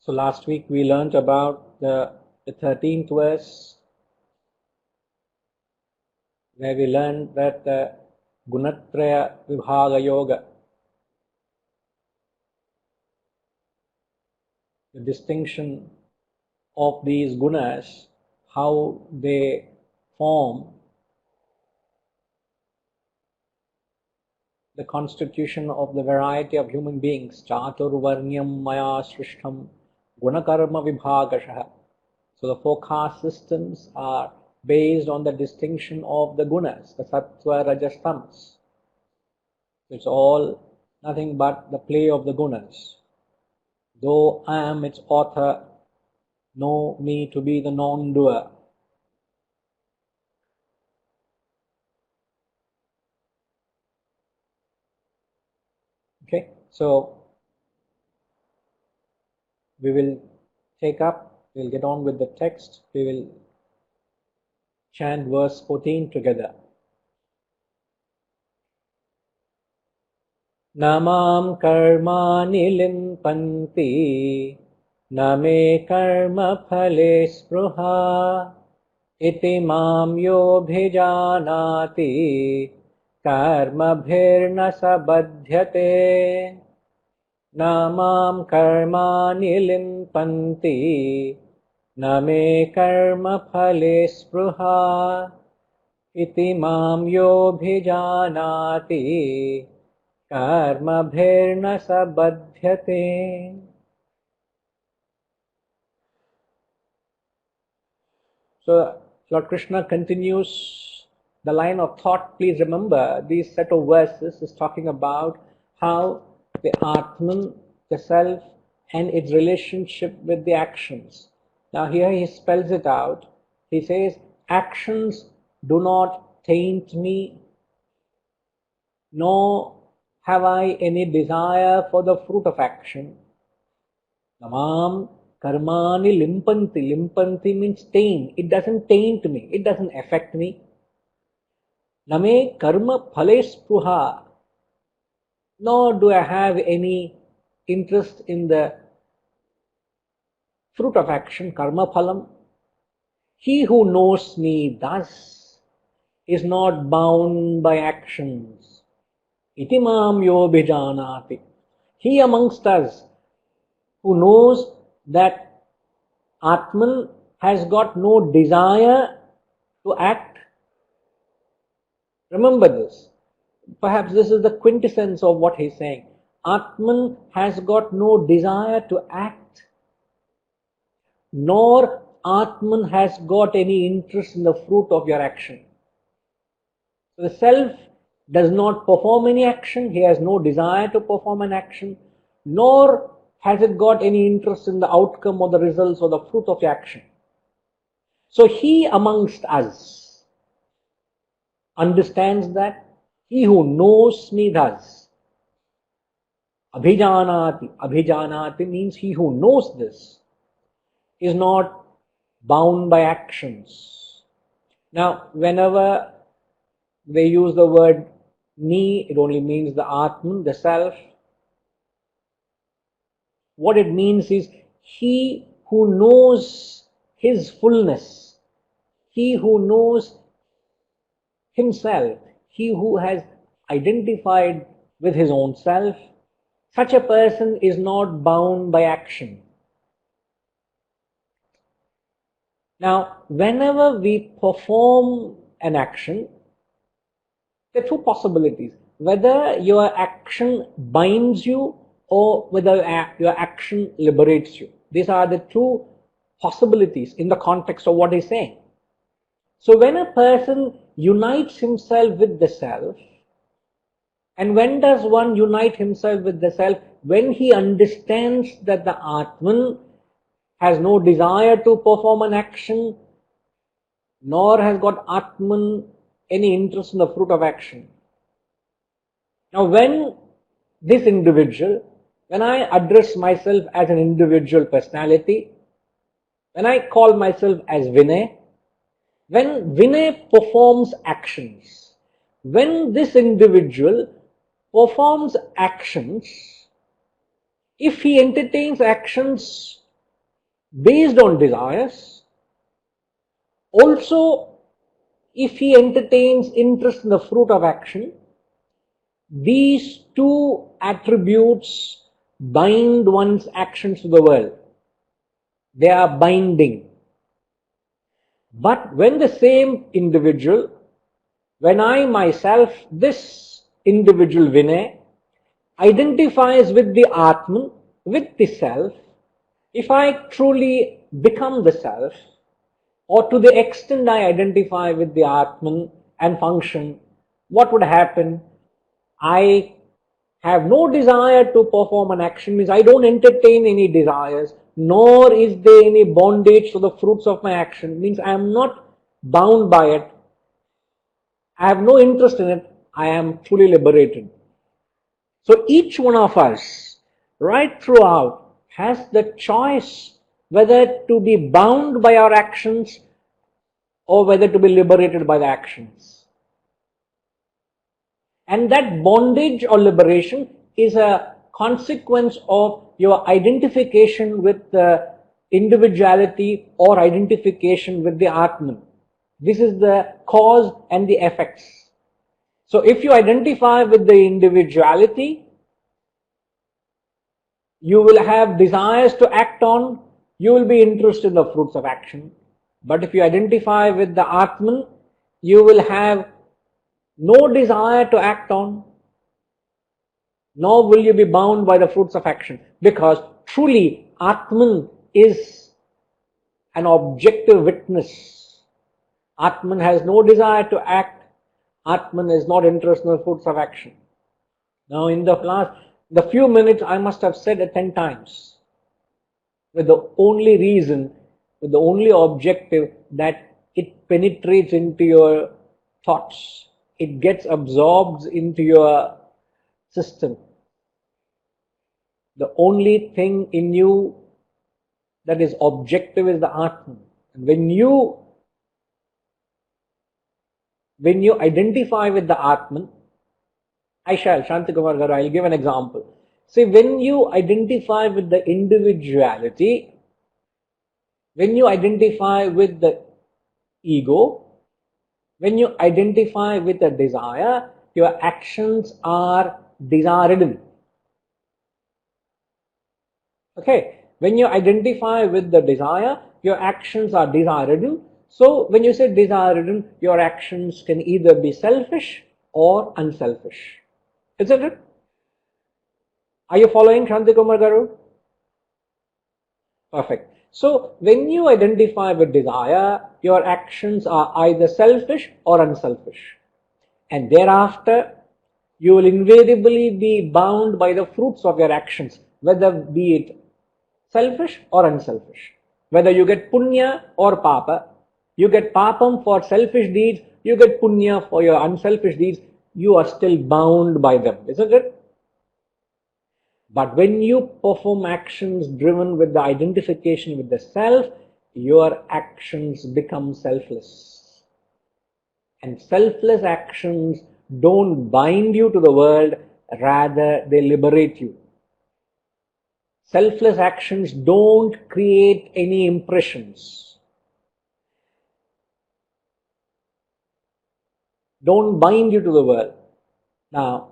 So last week we learnt about the 13th verse, where we learned that the Gunatraya Vibhaga Yoga, the distinction of these gunas, how they form the constitution of the variety of human beings. Chaturvarnyam maya srishtham gunakarma vibhagashaha. So the four caste systems are based on the distinction of the gunas, the sattva, rajas, tamas. It's all nothing but the play of the gunas. Though I am its author, know me to be the non-doer. Okay, so we will we'll get on with the text. We will chant verse 14 together. Namam karmani limpanti name karma phale spruha iti mam yobhijanati karma bhirna sabadhyate. Namam karmani limpanti name karma phale spruha iti mam yobhijanati karma bhirna sabadhyate. So Lord Krishna continues the line of thought. Please remember, these set of verses is talking about how the Atman, the self, and its relationship with the actions. Now here he spells it out. He says, actions do not taint me, nor have I any desire for the fruit of action. Namam karmani limpanti. Limpanti means taint. It doesn't taint me. It doesn't affect me. Name karma phale spruha. Nor do I have any interest in the fruit of action, karma phalam. He who knows me thus is not bound by actions. Iti mam yobhijanati. He amongst us who knows that Atman has got no desire to act. Remember this. Perhaps this is the quintessence of what he's saying. Atman has got no desire to act, nor Atman has got any interest in the fruit of your action. So the self does not perform any action. He has no desire to perform an action, nor has it got any interest in the outcome or the results or the fruit of the action. So he amongst us understands that. He who knows me thus. Abhijanati. Abhijanati means he who knows this is not bound by actions. Now, whenever they use the word me, it only means the Atman, the self. What it means is he who knows his fullness, he who knows himself, he who has identified with his own self, such a person is not bound by action. Now, whenever we perform an action, there are two possibilities. Whether your action binds you or whether your action liberates you. These are the two possibilities in the context of what he's saying. So when a person unites himself with the self, and when does one unite himself with the self? When he understands that the Atman has no desire to perform an action, nor has got Atman any interest in the fruit of action. Now when this individual, when I address myself as an individual personality, when I call myself as Vinay, when Vinay performs actions, when this individual performs actions, if he entertains actions based on desires. Also, if he entertains interest in the fruit of action, these two attributes bind one's actions to the world. They are binding. But when the same individual, when I myself, this individual Vinay, identifies with the Atman, with the self, if I truly become the self, or to the extent I identify with the Atman and function, what would happen? I have no desire to perform an action, means I don't entertain any desires, nor is there any bondage to the fruits of my action, means I am not bound by it, I have no interest in it, I am truly liberated. So each one of us, right throughout, has the choice whether to be bound by our actions or whether to be liberated by the actions. And that bondage or liberation is a consequence of your identification with the individuality or identification with the Atman. This is the cause and the effects. So if you identify with the individuality, you will have desires to act on, you will be interested in the fruits of action. But if you identify with the Atman, you will have no desire to act on, nor will you be bound by the fruits of action, because truly Atman is an objective witness. Atman has no desire to act, Atman is not interested in the fruits of action. Now in the few minutes I must have said it 10 times, with the only reason, with the only objective that it penetrates into your thoughts, it gets absorbed into your system. The only thing in you that is objective is the Atman. And when you identify with the Atman, Shantikumar Garu, I'll give an example. See, when you identify with the individuality, when you identify with the ego, when you identify with the desire, your actions are desire-ridden. Okay, when you identify with the desire, your actions are desire-ridden. So when you say desire-ridden, your actions can either be selfish or unselfish. Isn't it? Are you following, Shantikumar Garu? Perfect. So when you identify with desire, your actions are either selfish or unselfish. And thereafter, you will invariably be bound by the fruits of your actions, whether be it selfish or unselfish. Whether you get punya or papa, you get papam for selfish deeds, you get punya for your unselfish deeds, you are still bound by them, isn't it? But when you perform actions driven with the identification with the self, your actions become selfless. And selfless actions don't bind you to the world, rather they liberate you. Selfless actions don't create any impressions, don't bind you to the world. Now,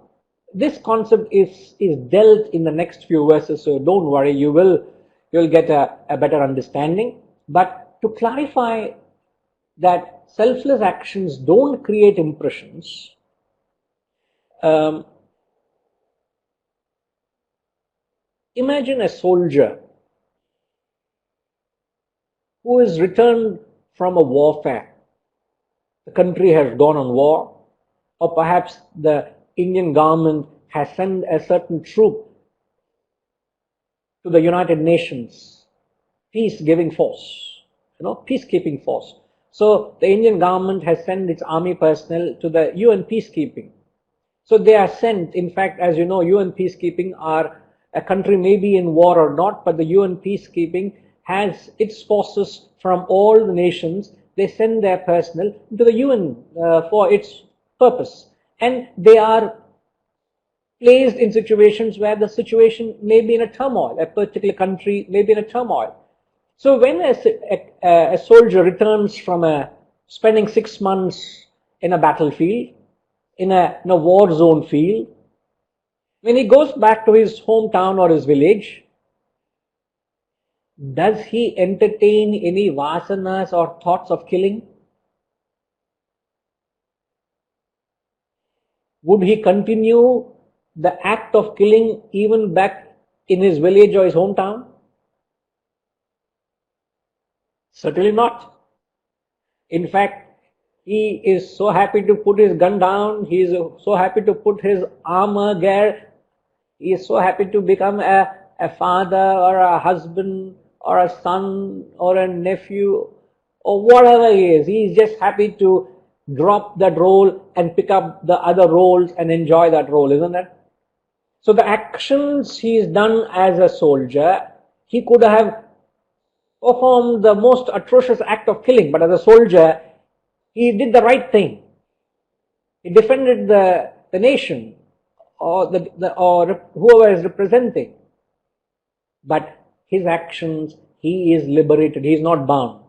this concept is dealt in the next few verses, so don't worry, you'll get a better understanding. But to clarify that selfless actions don't create impressions, imagine a soldier who is returned from a warfare. The country has gone on war, or perhaps the Indian government has sent a certain troop to the United Nations, peace-giving force, peacekeeping force. So the Indian government has sent its army personnel to the UN peacekeeping. So they are sent, in fact, as you know, UN peacekeeping are, a country may be in war or not, but the UN peacekeeping has its forces from all the nations. They send their personnel to the UN for its purpose. And they are placed in situations where the situation may be in a turmoil, a particular country may be in a turmoil. So when a soldier returns from spending 6 months in a battlefield, in a war zone field, when he goes back to his hometown or his village, does he entertain any vasanas or thoughts of killing? Would he continue the act of killing even back in his village or his hometown? Certainly not. In fact, he is so happy to put his gun down, he is so happy to put his armor gear, he is so happy to become a father or a husband or a son or a nephew or whatever he is just happy to drop that role and pick up the other roles and enjoy that role, isn't it? So the actions he has done as a soldier, he could have performed the most atrocious act of killing, but as a soldier, he did the right thing. He defended the nation or or whoever is representing. But his actions, he is liberated. He is not bound.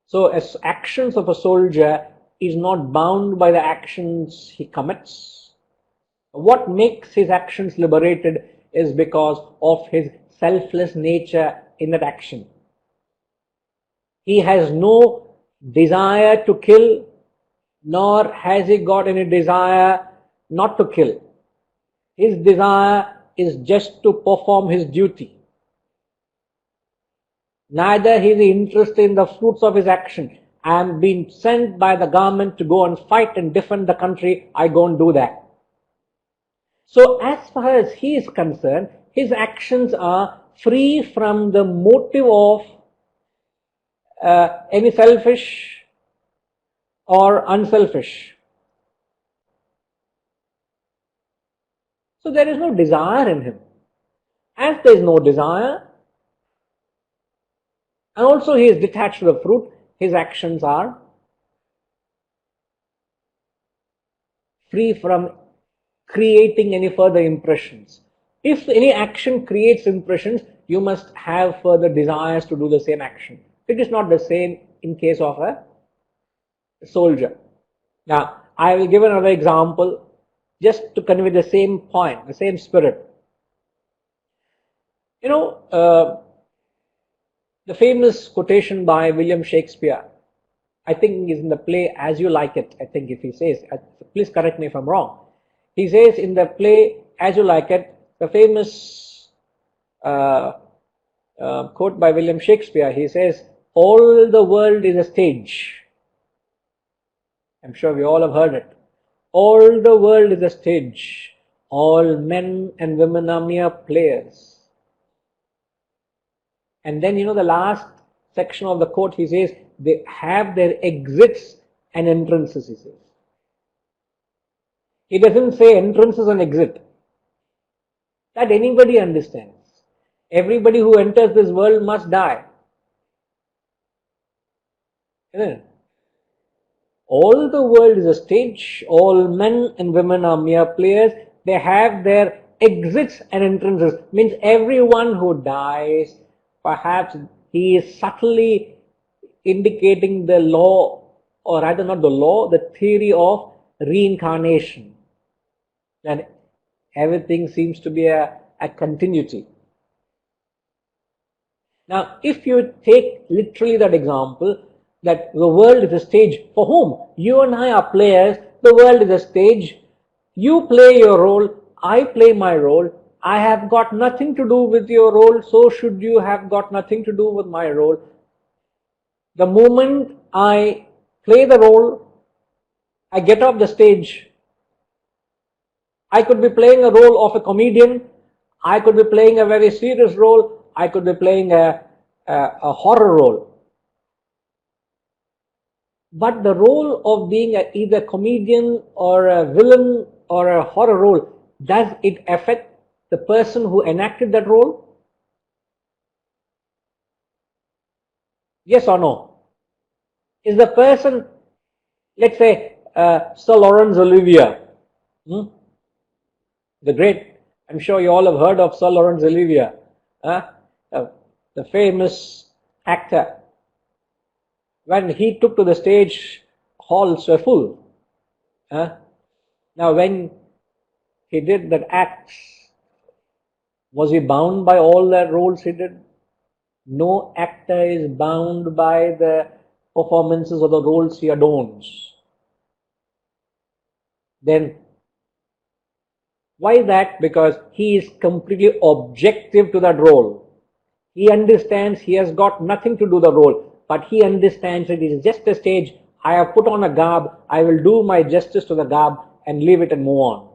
So as actions of a soldier is not bound by the actions he commits. What makes his actions liberated is because of his selfless nature in that action. He has no desire to kill, nor has he got any desire not to kill. His desire is just to perform his duty. Neither he is interested in the fruits of his action. I am being sent by the government to go and fight and defend the country. I go and do that. So as far as he is concerned, his actions are free from the motive of any selfish or unselfish. So there is no desire in him. As there is no desire, and also he is detached from the fruit, his actions are free from creating any further impressions. If any action creates impressions, you must have further desires to do the same action. It is not the same in case of a soldier. Now, I will give another example just to convey the same point, the same spirit. You know, the famous quotation by William Shakespeare, I think is in the play As You Like It, I think if he says, please correct me if I'm wrong. He says in the play As You Like It, the famous quote by William Shakespeare, he says, all the world is a stage. I'm sure we all have heard it. All the world is a stage. All men and women are mere players. And then, the last section of the quote, he says, they have their exits and entrances, he says. He doesn't say entrances and exit. That anybody understands. Everybody who enters this world must die. Isn't it? All the world is a stage. All men and women are mere players. They have their exits and entrances. Means everyone who dies, perhaps he is subtly indicating the law, or rather not the law, the theory of reincarnation. And everything seems to be a continuity. Now, if you take literally that example, that the world is a stage for whom? You and I are players. The world is a stage. You play your role. I play my role. I have got nothing to do with your role. So should you have got nothing to do with my role. The moment I play the role, I get off the stage. I could be playing a role of a comedian. I could be playing a very serious role. I could be playing a horror role. But the role of being either a comedian or a villain or a horror role, does it affect the person who enacted that role? Yes or no? Is the person, let's say, Sir Laurence Olivier, the great, I'm sure you all have heard of Sir Laurence Olivier, uh, uh, the famous actor, when he took to the stage, halls were full. Uh, Now, when he did that act, was he bound by all the roles he did? No actor is bound by the performances or the roles he adorns. Then, why that? Because he is completely objective to that role. He understands he has got nothing to do the role, but he understands it is just a stage. I have put on a garb, I will do my justice to the garb and leave it and move on.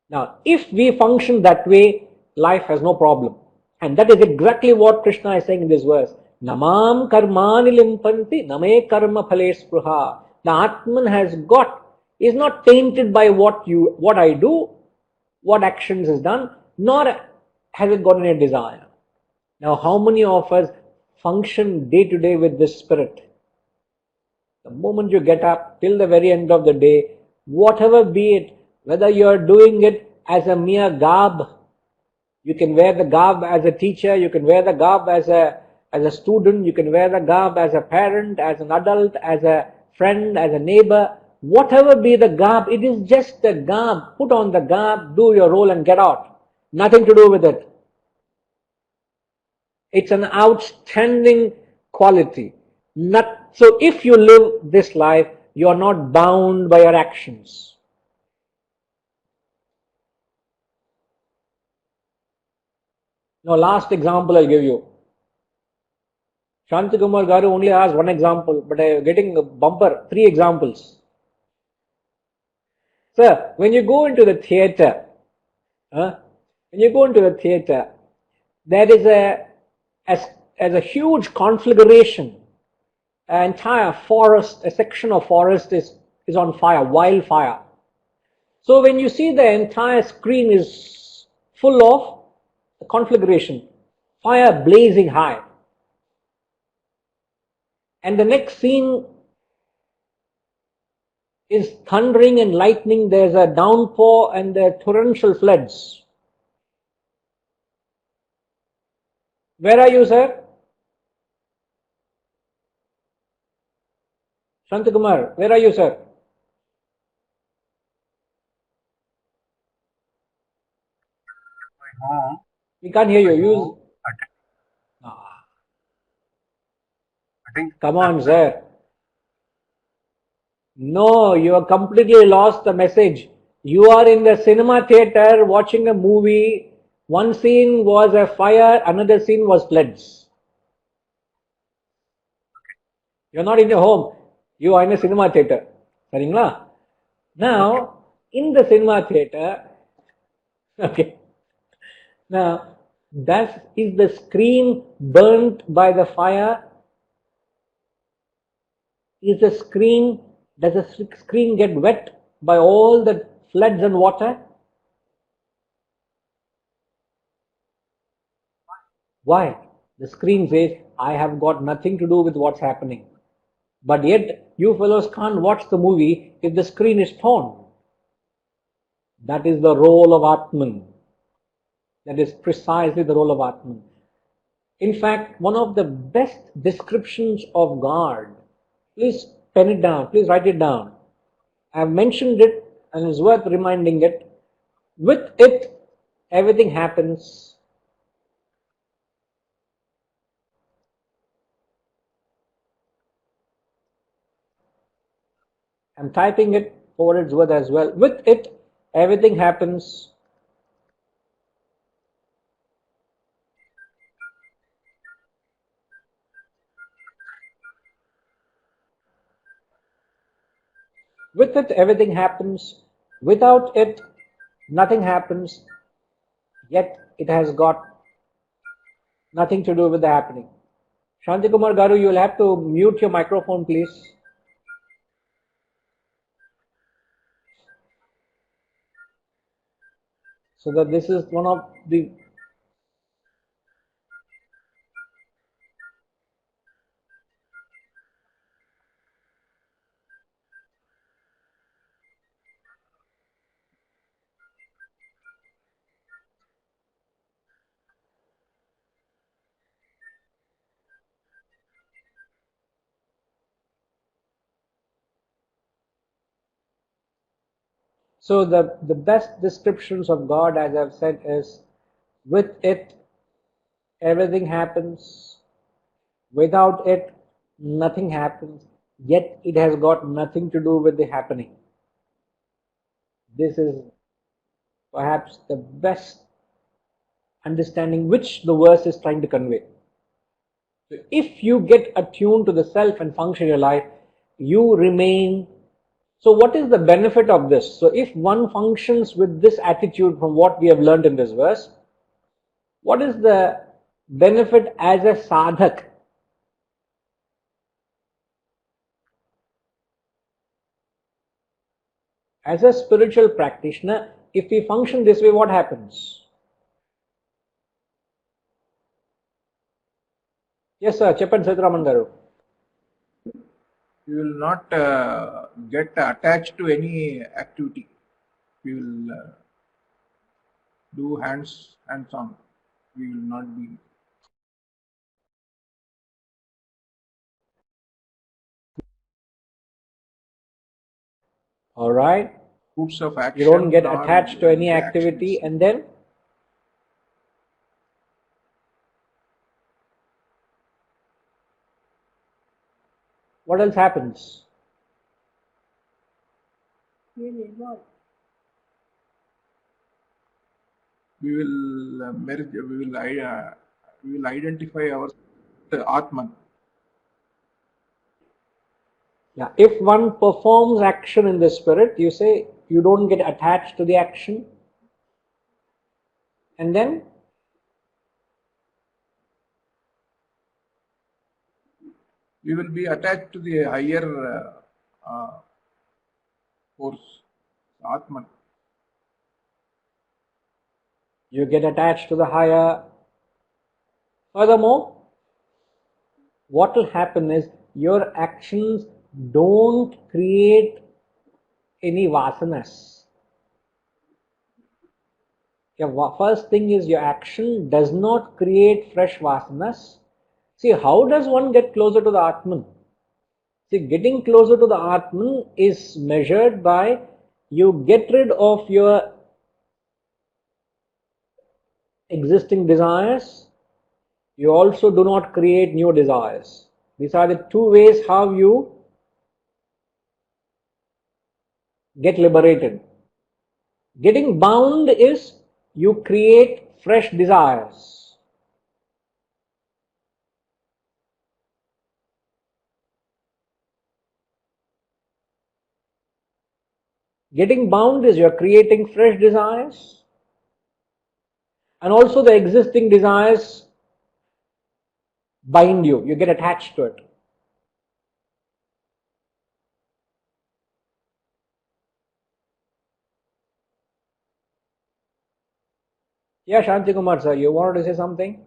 Now, if we function that way, life has no problem. And that is exactly what Krishna is saying in this verse. Namam karmani limpanti name karma phale spruha. The Atman has got, is not tainted by what I do, what actions is done, nor has it got any desire. Now, how many of us function day to day with this spirit? The moment you get up till the very end of the day, whatever be it, whether you are doing it as a mere garb, you can wear the garb as a teacher, you can wear the garb as a student, you can wear the garb as a parent, as an adult, as a friend, as a neighbor, whatever be the garb, it is just a garb. Put on the garb, do your role and get out. Nothing to do with it. It's an outstanding quality. So if you live this life, you are not bound by your actions. Now, last example I'll give you. Shantikumar Garu only has one example, but I'm getting a bumper, 3 examples. Sir, when you go into the theatre, when you go into the theatre, there is as a huge conflagration. An entire forest, a section of forest is on fire, wildfire. So when you see the entire screen is full of conflagration, fire blazing high, and the next scene is thundering and lightning, there's a downpour and there are torrential floods. Where are you, sir? Shantakumar, where are you, sir? We can't hear you. Come on, sir. No, you have completely lost the message. You are in the cinema theater watching a movie. One scene was a fire, another scene was floods. You're not in your home. You are in a cinema theater. Saringla? Now, in the cinema theater, okay. Now, is the screen burnt by the fire? Is the screen, does the screen get wet by all the floods and water? Why? The screen says, I have got nothing to do with what's happening. But yet, you fellows can't watch the movie if the screen is torn. That is the role of Atman. That is precisely the role of Atman. In fact, one of the best descriptions of God, please pen it down, please write it down. I have mentioned it and it's worth reminding it. With it, everything happens. I'm typing it for its worth as well. With it, everything happens. With it, everything happens. Without it, nothing happens. Yet, it has got nothing to do with the happening. Shantikumar Garu, you will have to mute your microphone, please. So that this is one of the So the best descriptions of God, as I've said, is with it everything happens, without it nothing happens, yet it has got nothing to do with the happening. This is perhaps the best understanding which the verse is trying to convey. So if you get attuned to the self and function in your life, you remain. So what is the benefit of this? So if one functions with this attitude from what we have learned in this verse, what is the benefit as a sadhak? As a spiritual practitioner, if we function this way, what happens? Yes, sir. Chappan Sitharaman Garu. We will not get attached to any activity. We will do hands-on. We will not be. All right. Fruits of You don't action get nor attached to any the action activity, itself. and then what else happens? We will merge. We will identify our Atman. Yeah. If one performs action in the spirit, you say you don't get attached to the action, and then We will be attached to the higher force, Atman. you get attached to the higher. Furthermore, what will happen is your actions don't create any vasanas. Your first thing is your action does not create fresh vasanas. See, how does one get closer to the Atman? See, getting closer to the Atman is measured by you get rid of your existing desires. You also do not create new desires. These are the two ways how you get liberated. Getting bound is you create fresh desires. Getting bound is you're creating fresh desires, and also the existing desires bind you. You get attached to it. Yeah, Shanti Kumar sir, you wanted to say something?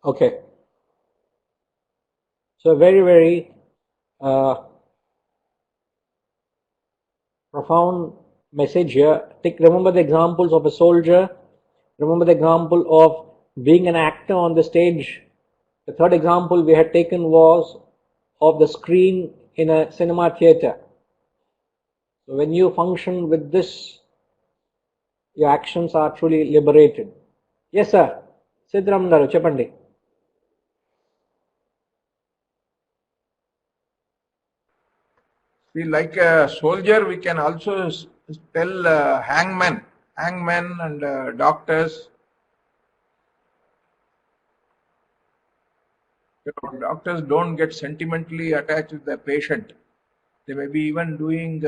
Okay. So very, very profound message here. Remember the examples of a soldier. Remember the example of being an actor on the stage. The third example we had taken was of the screen in a cinema theater. So when you function with this, your actions are truly liberated. Yes, sir. Sidram Garu, Chapandi. We like a soldier. We can also tell hangmen and doctors. Doctors don't get sentimentally attached with the patient. They may be even doing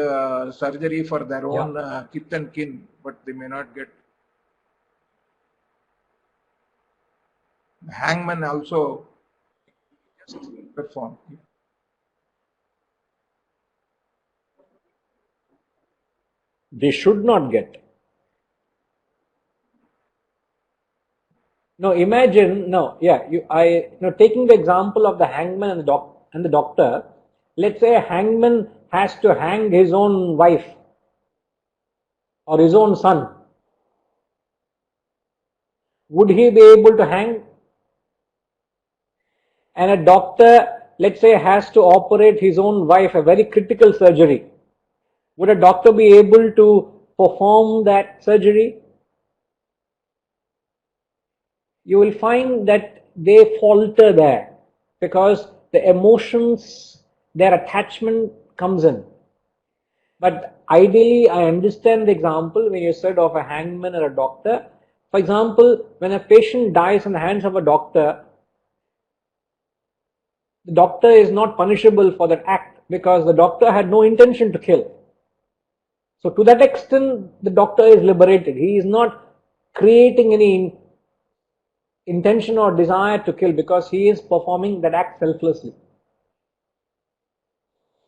surgery for their Yeah. own kith and kin, but they may not get. Hangman also just perform. They should not get. No, imagine, no, yeah, taking the example of the hangman and the doctor, let's say a hangman has to hang his own wife or his own son. Would he be able to hang? And a doctor, let's say, has to operate his own wife, a very critical surgery. Would a doctor be able to perform that surgery? You will find that they falter there because the emotions, their attachment comes in. But ideally, I understand the example when you said of a hangman or a doctor. For example, when a patient dies in the hands of a doctor, the doctor is not punishable for that act because the doctor had no intention to kill. So to that extent, the doctor is liberated. He is not creating any intention or desire to kill because he is performing that act selflessly.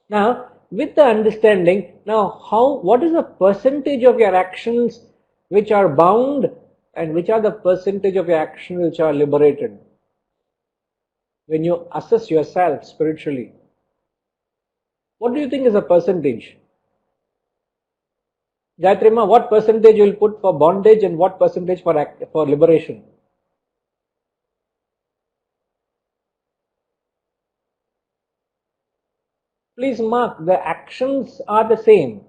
Now, with the understanding, what is the percentage of your actions which are bound and which are the percentage of your actions which are liberated? When you assess yourself spiritually, what do you think is a percentage? Gayatrima, what percentage you will put for bondage and what percentage for liberation? Please mark, the actions are the same.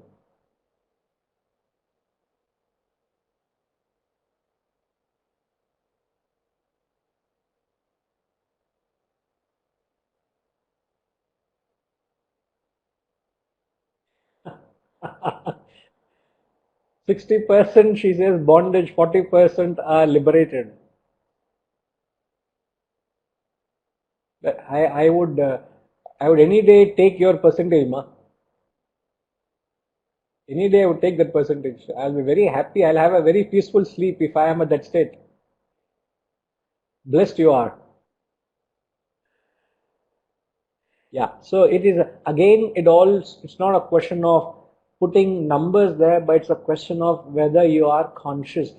60% she says bondage, 40% are liberated. But I would any day take your percentage, ma. Any day I would take that percentage. I'll be very happy. I'll have a very peaceful sleep if I am at that state. Blessed you are. Yeah. So it is again. It's not a question of putting numbers there, but it's a question of whether you are conscious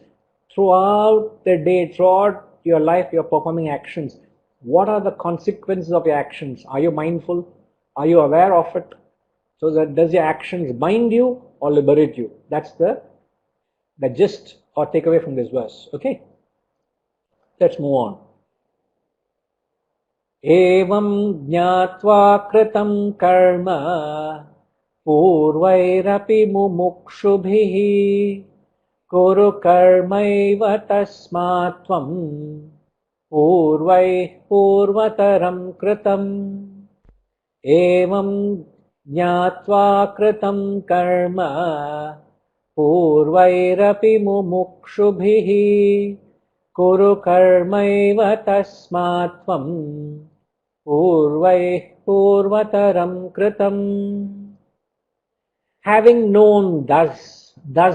throughout the day, throughout your life. You're performing actions. What are the consequences of your actions? Are you mindful? Are you aware of it? So that does your actions bind you or liberate you? That's the gist or takeaway from this verse. Okay, let's move on. एवं ज्ञात्वा कृतं कर्म पूर्वैरपि मुमुक्षुभिः कुरु कर्मैव तस्मात् त्वं पूर्वैः पूर्वतरं कृतम् एवं ज्ञात्वा कृतं कर्म पूर्वैरपि मुमुक्षुभिः कुरु कर्मैव तस्मात् त्वं पूर्वैः पूर्वतरं कृतम्. Having known thus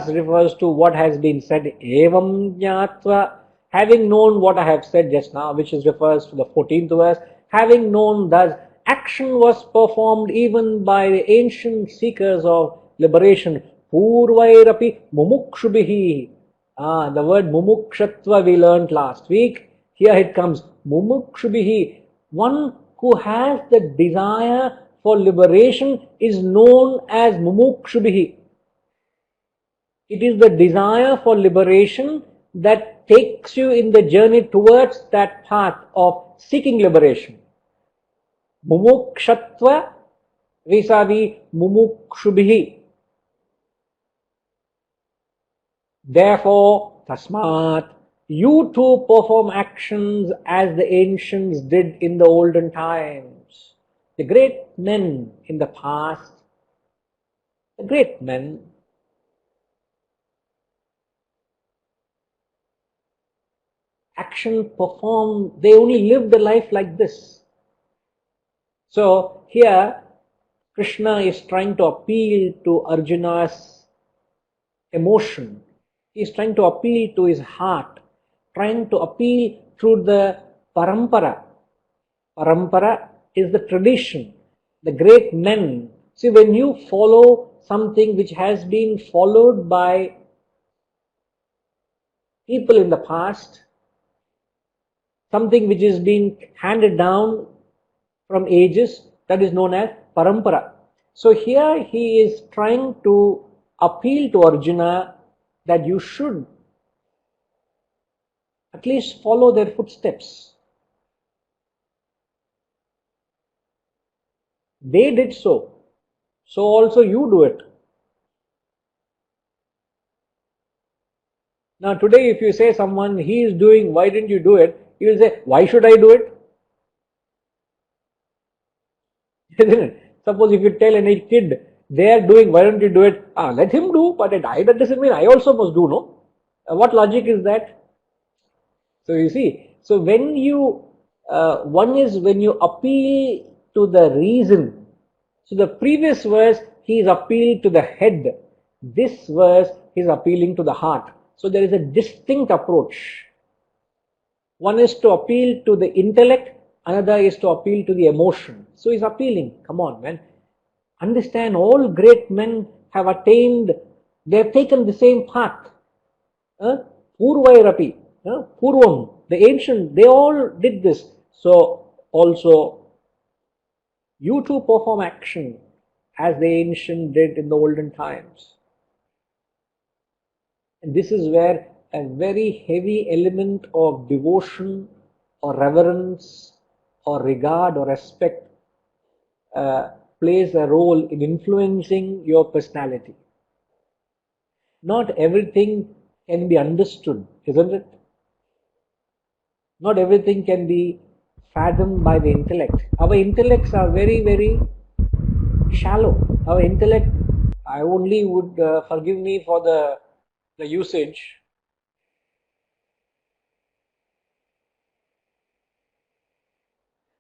refers to what has been said, evam jnatva, having known what I have said just now, which refers to the 14th verse, having known thus, action was performed even by the ancient seekers of liberation, purvairapi mumukshubhihi. The word mumukshatva we learnt last week. Here it comes, mumukshubhihi. One who has the desire for liberation is known as mumukshubhihi. It is the desire for liberation that takes you in the journey towards that path of seeking liberation. Mumukshatva vis-a-vis mumukshubhihi. Therefore, tasmat, you too perform actions as the ancients did in the olden times. The great men in the past, the great men, action performed, they only lived the life like this. So here, Krishna is trying to appeal to Arjuna's emotion. He is trying to appeal to his heart, trying to appeal through the parampara. Parampara is the tradition, the great men. See, when you follow something which has been followed by people in the past, something which is being handed down from ages, that is known as parampara. So here he is trying to appeal to Arjuna that you should at least follow their footsteps. They did so. So also you do it. Now today if you say someone, he is doing, why didn't you do it? He will say, why should I do it? Isn't it? Suppose if you tell any kid, they are doing, why don't you do it? Let him do, but that doesn't mean I also must do, no? What logic is that? So you see, so when you, one is when you appeal to the reason. So the previous verse, he is appealed to the head. This verse, he is appealing to the heart. So there is a distinct approach. One is to appeal to the intellect, another is to appeal to the emotion. So he's appealing, come on man. Understand, all great men have attained, they have taken the same path. Purvairapi, Purvam, the ancient, they all did this. So also, you too perform action as the ancient did in the olden times. And this is where a very heavy element of devotion or reverence or regard or respect plays a role in influencing your personality. Not everything can be understood, isn't it? Not everything can be fathomed by the intellect. Our intellects are very, very shallow. Our intellect, I only would forgive me for the usage.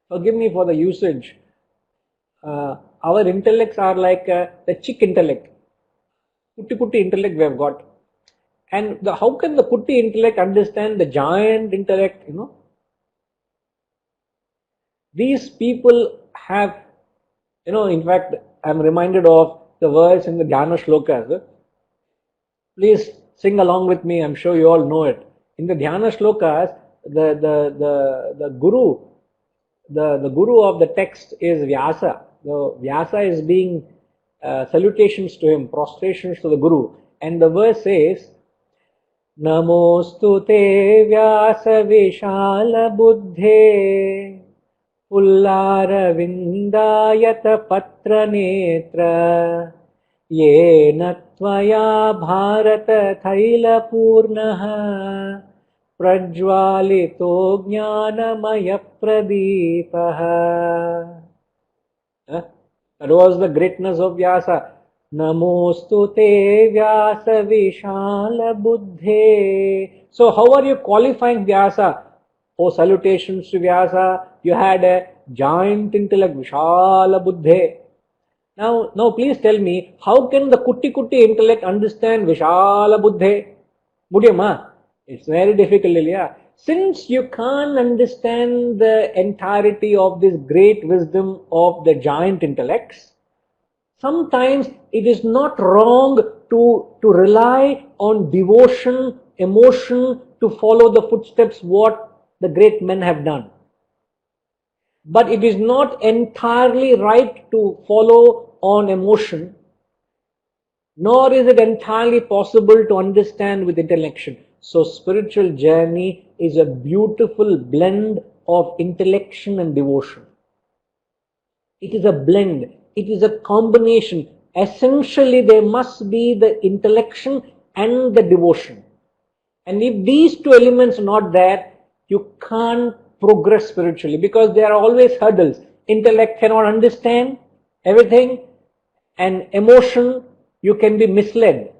Forgive me for the usage. Our intellects are like the chick intellect. Kutti intellect we have got. And how can the kutti intellect understand the giant intellect, These people have, in fact, I'm reminded of the verse in the Dhyana Shlokas. Please sing along with me, I'm sure you all know it. In the Dhyana Shlokas, the Guru, the Guru of the text is Vyasa. The Vyasa is being salutations to him, prostrations to the Guru. And the verse says, Namostu te Vyasa Vishal Buddhe पुल्लारविन्दायत पत्रनेत्र येन त्वया Bharat तैलपूर्णः प्रज्वालितो ज्ञानमयप्रदीपः. That was the greatness of Vyasa. Namostu te Vyasa Vishala Buddhe. So how are you qualifying Vyasa? Oh, salutations to Vyasa. You had a giant intellect, Vishala Buddhe. Now please tell me, how can the Kutti intellect understand Vishala Buddhe? Mudiyama? It's very difficult, Lilia. Since you can't understand the entirety of this great wisdom of the giant intellects, sometimes it is not wrong to rely on devotion, emotion, to follow the footsteps what the great men have done. But it is not entirely right to follow on emotion, nor is it entirely possible to understand with intellection. So spiritual journey is a beautiful blend of intellection and devotion. It is a blend. It is a combination. Essentially, there must be the intellection and the devotion. And if these two elements are not there, you can't progress spiritually, because there are always hurdles. Intellect cannot understand everything, and emotion, you can be misled.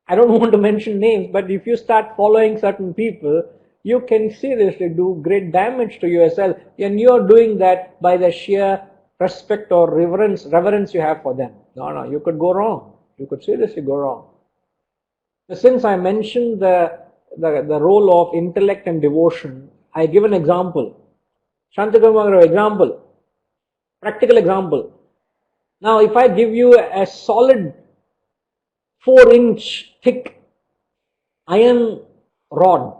I don't want to mention names, but if you start following certain people, you can seriously do great damage to yourself, and you are doing that by the sheer respect or reverence you have for them. No, you could go wrong. You could seriously go wrong. Since I mentioned the role of intellect and devotion, I give an example. Shantakumar, example. Practical example. Now, if I give you a solid 4-inch thick iron rod,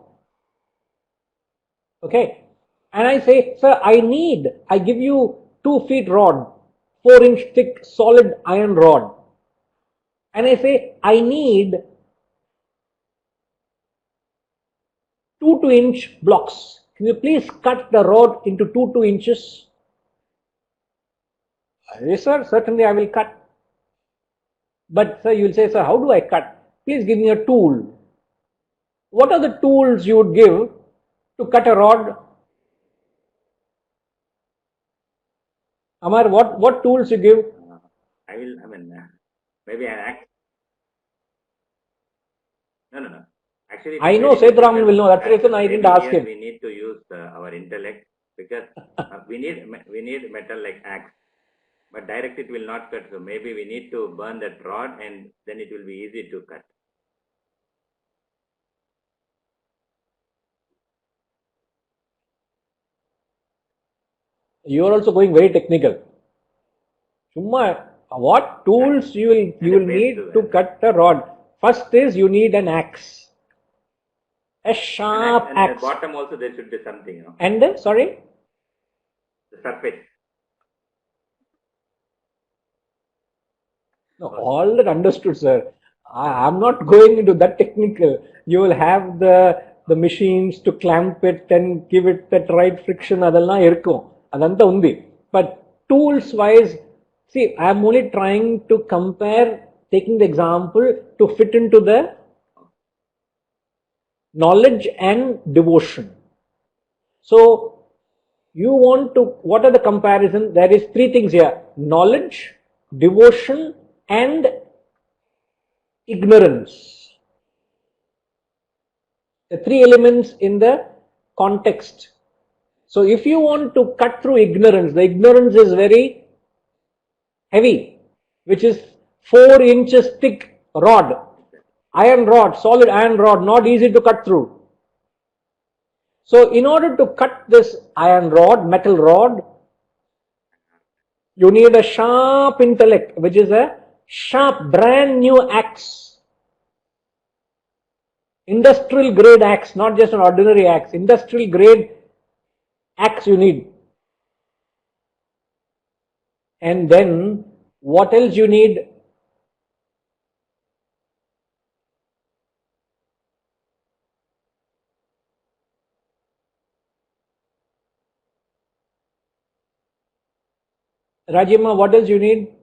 Okay. And I say, sir, I give you 2 feet rod, 4-inch thick solid iron rod. And I say, I need 2 2-inch blocks. Can you please cut the rod into 2 inches? Yes, sir, certainly I will cut. But sir, you will say, sir, how do I cut? Please give me a tool. What are the tools you would give to cut a rod? Amar, what tools you give? Maybe an act. No. Actually, I know Sethuraman will know. That's the reason I didn't ask him. We need to use our intellect because we need metal like axe, but direct it will not cut. So maybe we need to burn that rod, and then it will be easy to cut. You are also going very technical. What tools you will need to cut the rod? First is you need an axe. A sharp and axe. at the bottom also there should be something, you know. And then, sorry? The surface. No, all that understood, sir. I'm not going into that technical. You will have the machines to clamp it and give it that right friction. அதெல்லாம் இருக்கும். அதந்த உந்தி. But tools wise, see, I'm only trying to compare, taking the example to fit into the knowledge and devotion. So, you want to, what are the comparison? There is 3 things here. Knowledge, devotion and ignorance. The 3 elements in the context. So if you want to cut through ignorance, the ignorance is very heavy, which is 4 inches thick rod, iron rod, solid iron rod, not easy to cut through. So in order to cut this iron rod, metal rod, you need a sharp intellect, which is a sharp, brand new axe. Industrial grade axe, not just an ordinary axe, industrial grade axe you need. And then what else you need? Rajima, what else you need?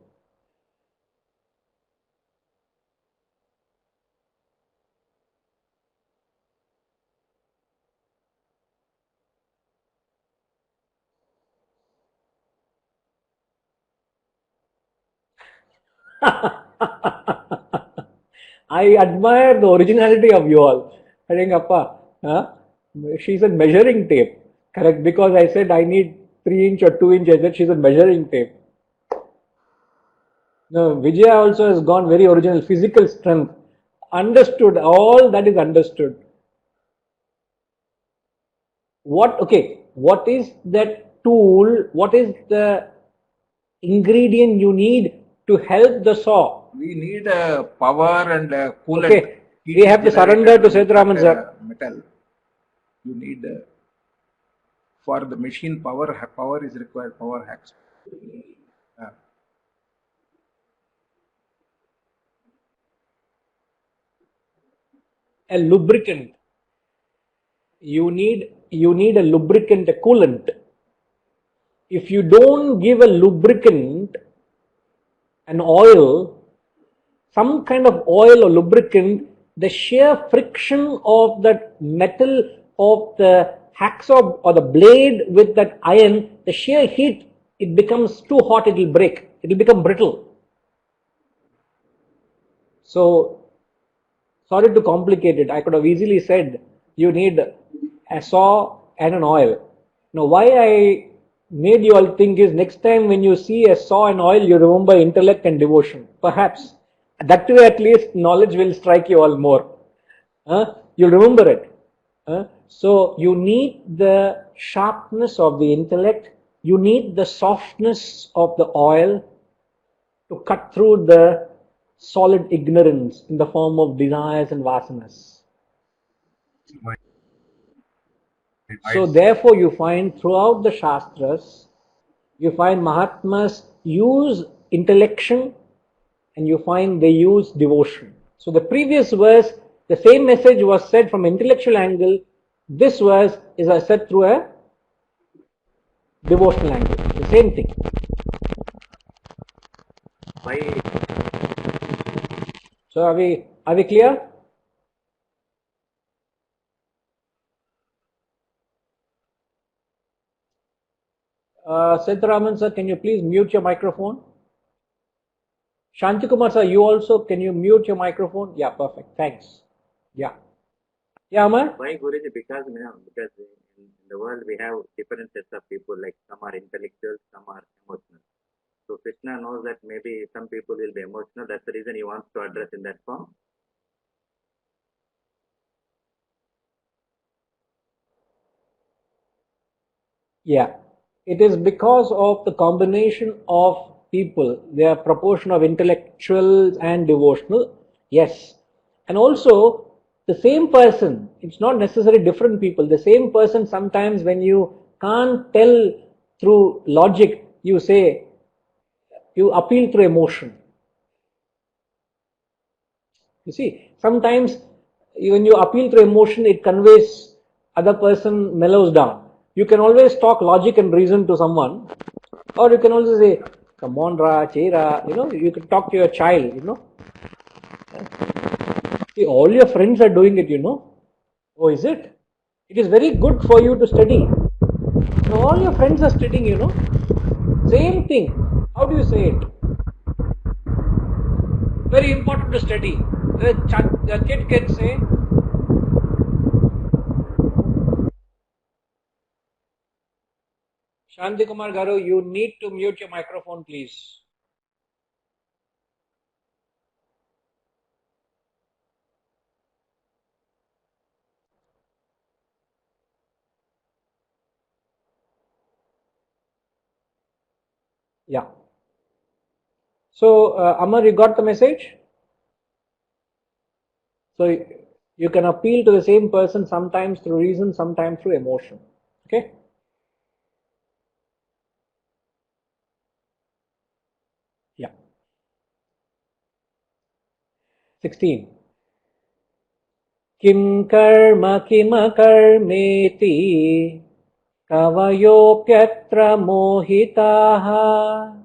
I admire the originality of you all. I think, Appa, she said measuring tape. Correct, because I said I need 3-inch or 2-inch. I said she said measuring tape. No, Vijaya also has gone very original. Physical strength. Understood. All that is understood. What is that tool? What is the ingredient you need to help the saw? We need power and coolant. Okay, we have to surrender to Sethuraman sir. Metal. You need for the machine power. Power is required. Power hacks. A lubricant. You need a lubricant, a coolant. If you don't give a lubricant, an oil, some kind of oil or lubricant, the sheer friction of that metal of the hacksaw or the blade with that iron, the sheer heat, it becomes too hot, it will break, it will become brittle. So, sorry to complicate it, I could have easily said you need a saw and an oil. Now, why I made you all think is next time when you see a saw and oil, you remember intellect and devotion. Perhaps. That way at least knowledge will strike you all more. You'll remember it. So you need the sharpness of the intellect. You need the softness of the oil to cut through the solid ignorance in the form of desires and vasanas. So therefore you find throughout the Shastras, you find Mahatmas use intellection and you find they use devotion. So the previous verse, the same message was said from intellectual angle. This verse is said through a devotional angle. The same thing. Why? So are we clear? Siddharaman sir, can you please mute your microphone? Shantikumar sir, you also, can you mute your microphone? Yeah, perfect. Thanks. Yeah. Yeah, Amar? Why, Guruji? Because in the world we have different sets of people. Like some are intellectual, some are emotional. So Krishna knows that maybe some people will be emotional. That's the reason he wants to address in that form. Yeah. It is because of the combination of people, their proportion of intellectuals and devotional. Yes. And also, the same person, it's not necessarily different people. The same person, sometimes when you can't tell through logic, you say, you appeal through emotion. You see, sometimes when you appeal through emotion, it conveys, other person mellows down. You can always talk logic and reason to someone, or you can also say, come on, Ra, Chera, you can talk to your child. See, all your friends are doing it. Oh, is it? It is very good for you to study. Now, all your friends are studying. Same thing. How do you say it? Very important to study. The kid can say, Shanti Kumar Garu, you need to mute your microphone, please. Yeah. So, Amar, you got the message? So, you can appeal to the same person sometimes through reason, sometimes through emotion. Okay? Yeah. 16. Kim karma kimakarmeti kavayopyatra mohitaha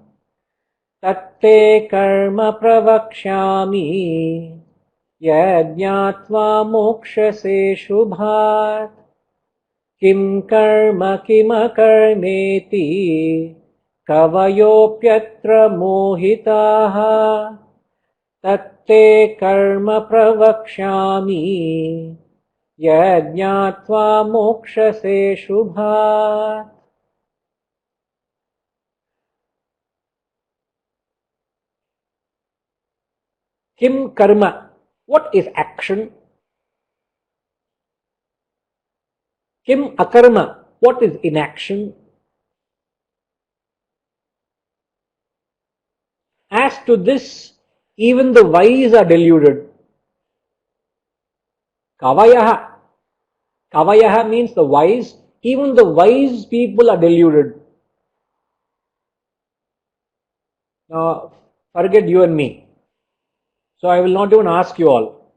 tatte karma pravakshyami yajñatva mokshase shubhat. Kim karma kimakarmeti kavayopyatra mohitaha tatte karma pravakshyami yajñatva mokshase shubhat. Kim karma? What is action? Kim akarma? What is inaction? As to this, even the wise are deluded. Kavayaha. Kavayaha means the wise. Even the wise people are deluded. Now, forget you and me. So I will not even ask you all.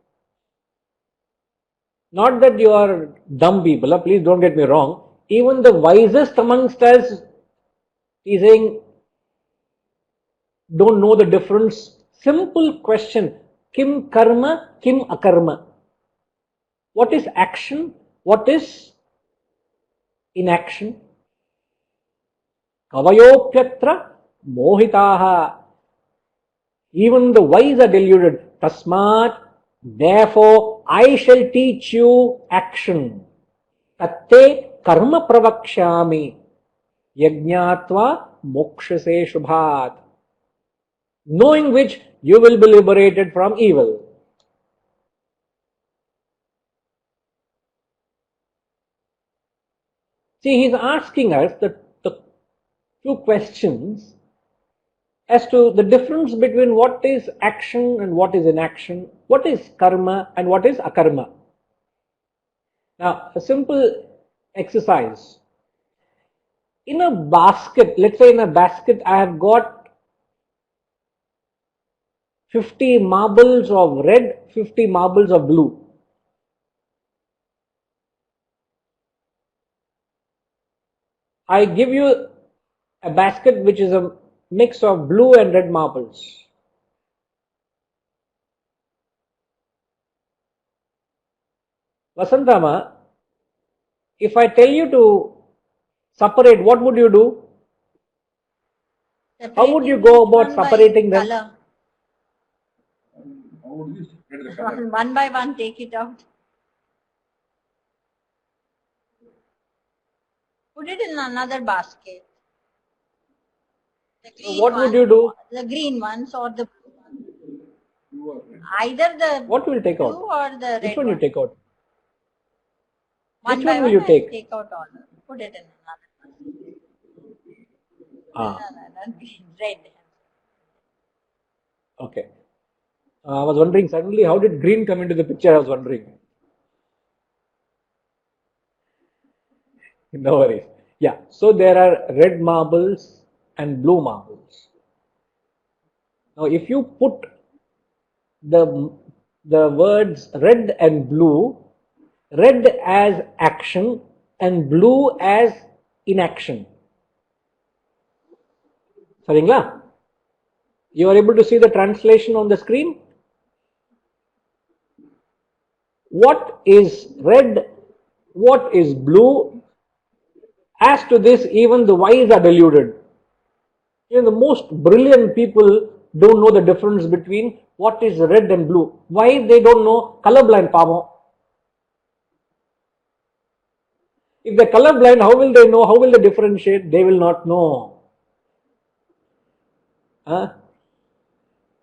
Not that you are dumb people, please don't get me wrong. Even the wisest amongst us is saying, don't know the difference. Simple question. Kim karma, kim akarma. What is action? What is inaction? Kavayopyatra mohitaha. Even the wise are deluded. Tasmat, therefore, I shall teach you action. Tatte karma pravakshami. Yajñatva mokshase shubhat. Knowing which you will be liberated from evil. See, he's asking us the two questions as to the difference between what is action and what is inaction, what is karma and what is akarma. Now, a simple exercise. In a basket, let's say in a basket, I have got 50 marbles of red, 50 marbles of blue. I give you a basket which is a mix of blue and red marbles. Vasantama, if I tell you to separate, what would you do? How would you go about separating them? Color. How would you separate the color? One by one, take it out. Put it in another basket. The green What would you do? The green ones or the blue ones. Blue or red? Either the What will you take blue out? or the red Which one you take out? One Which by one will one, you take? take out all. Put it in another basket. Ah, No, green, red. okay. I was wondering suddenly how did green come into the picture? I was wondering. No worries. Yeah, so there are red marbles and blue marbles. Now, if you put the words red and blue, red as action and blue as inaction. Saringla? You are able to see the translation on the screen? What is red? What is blue? As to this, even the wise are deluded. Even the most brilliant people don't know the difference between what is red and blue. Why they don't know? Colorblind, Pamo. If they're colorblind, how will they know? How will they differentiate? They will not know.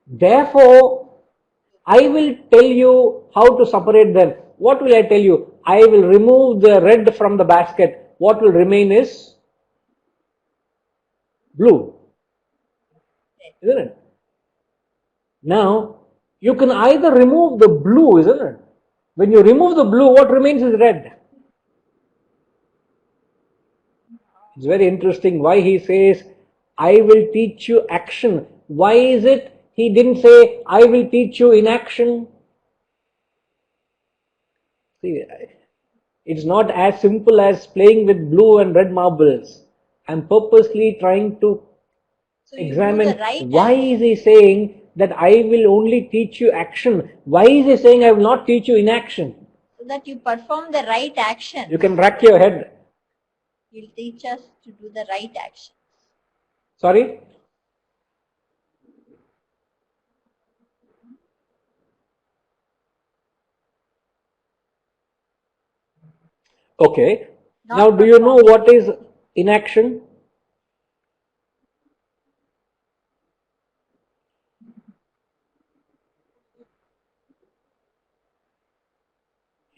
Therefore, I will tell you how to separate them. What will I tell you? I will remove the red from the basket. What will remain is blue. Isn't it? Now, you can either remove the blue, isn't it? When you remove the blue, what remains is red. It's very interesting why he says, I will teach you action. Why is it he didn't say, I will teach you inaction? See, it's not as simple as playing with blue and red marbles. I'm purposely trying to examine why is he saying that I will only teach you action. Why is he saying I will not teach you inaction? So that you perform the right action. You can rack your head. He'll teach us to do the right action. Sorry? Okay. Now, do you know what is inaction?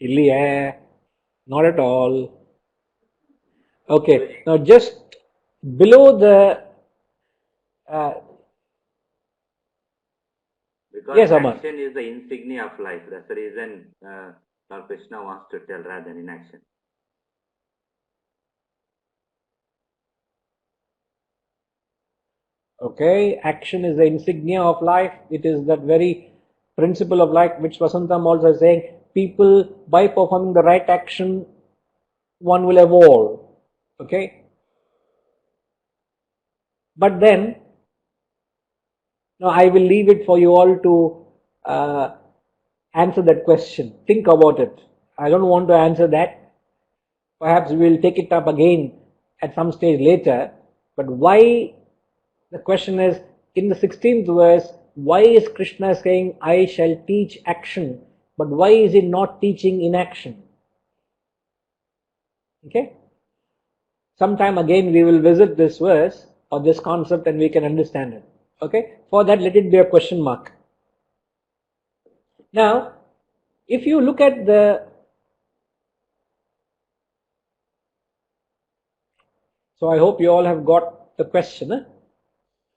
Illiya, not at all. Okay. Now, just below the because yes, Amar. action is the insignia of life. That's the reason Lord Krishna wants to tell rather than inaction. Okay, action is the insignia of life. It is that very principle of life which Vasantam also is saying. People, by performing the right action, one will evolve. Okay? But then, now I will leave it for you all to answer that question. Think about it. I don't want to answer that. Perhaps we will take it up again at some stage later. But why? The question is, in the 16th verse, why is Krishna saying, I shall teach action, but why is he not teaching inaction? Okay? Sometime again we will visit this verse or this concept and we can understand it. Okay? For that, let it be a question mark. Now, if you look at the... So I hope you all have got the question.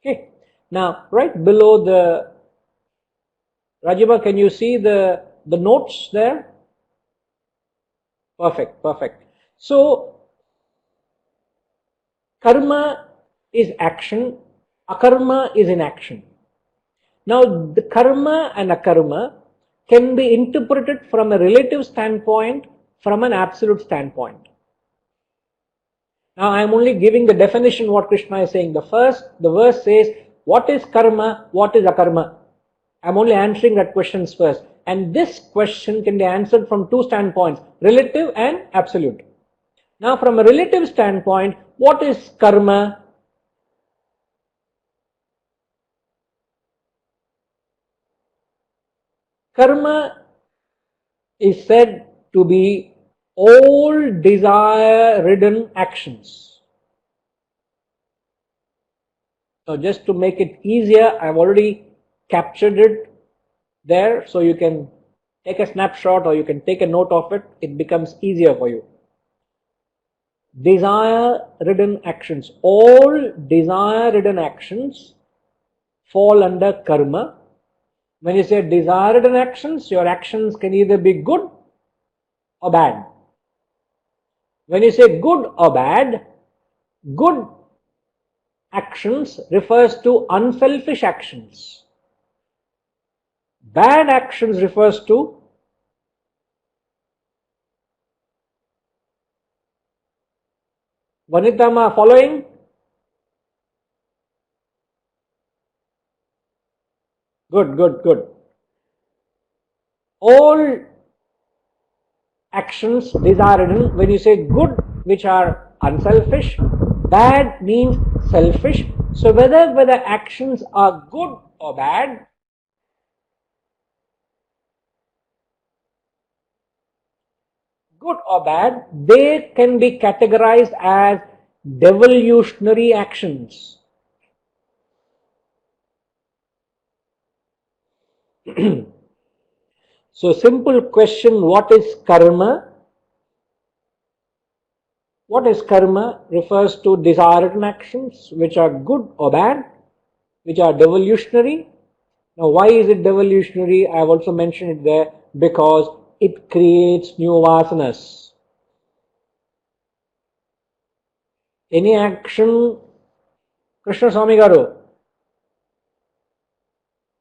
Okay. Now, right below the... Rajiba, can you see the notes there? Perfect, perfect. So, karma is action, akarma is inaction. Now, the karma and akarma can be interpreted from a relative standpoint, from an absolute standpoint. Now, I am only giving the definition what Krishna is saying. The verse says, what is karma, what is akarma? I am only answering that questions first. And this question can be answered from two standpoints, relative and absolute. Now, from a relative standpoint, what is karma? Karma is said to be all desire-ridden actions. So just to make it easier, I've already captured it there, so you can take a snapshot or you can take a note of it. It becomes easier for you. Desire-ridden actions. All desire-ridden actions fall under karma. When you say desire-ridden actions, your actions can either be good or bad. When you say good or bad, good actions refers to unselfish actions. Bad actions refers to Vanitama following? Good, good, good. All actions desire-ridden, when you say good, which are unselfish, bad means selfish. So whether actions are good or bad, they can be categorized as devolutionary actions. So simple question, what is karma? What is karma refers to desired actions which are good or bad, which are devolutionary. Now why is it devolutionary? I have also mentioned it there, because it creates new vasanas. Any action, Krishna Swami Garu,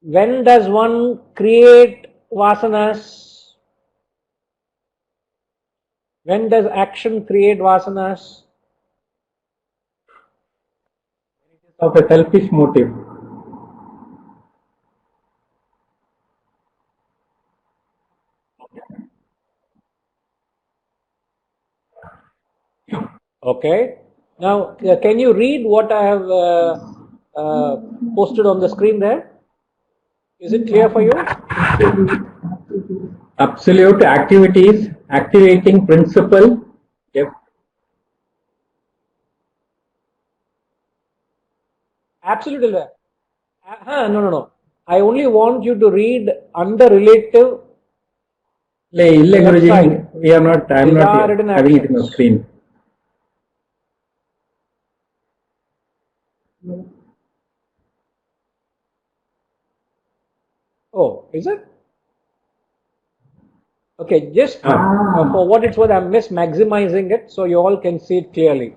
when does one create vasanas? When does action create vasanas? Of a selfish motive. Okay. Now, can you read what I have posted on the screen there? Is it clear for you? Absolute activities, activating principle. Yep. Absolutely. No. I only want you to read under relative. Illa Guruji, we are not, I am not having it in the screen. Oh, is it? Okay, just for what it's worth, I'm maximizing it so you all can see it clearly.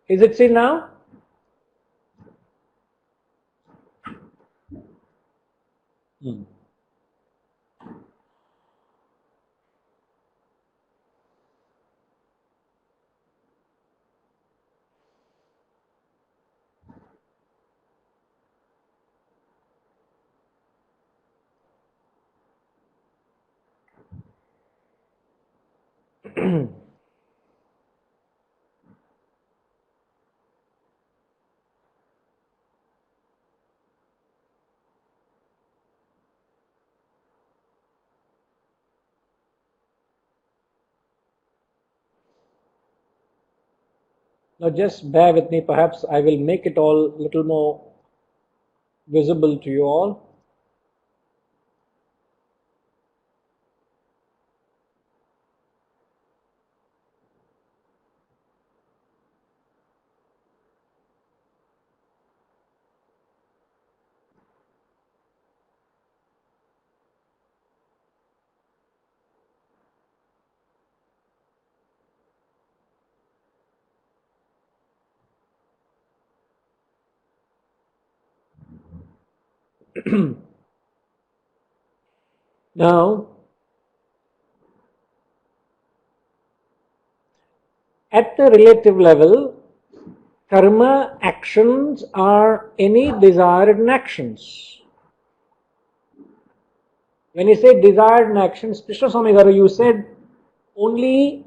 Is it seen now? Now just bear with me, perhaps I will make it all a little more visible to you all. Now, at the relative level, karma actions are any desired actions. When you say desired actions, Krishna Swami Garu, you said only,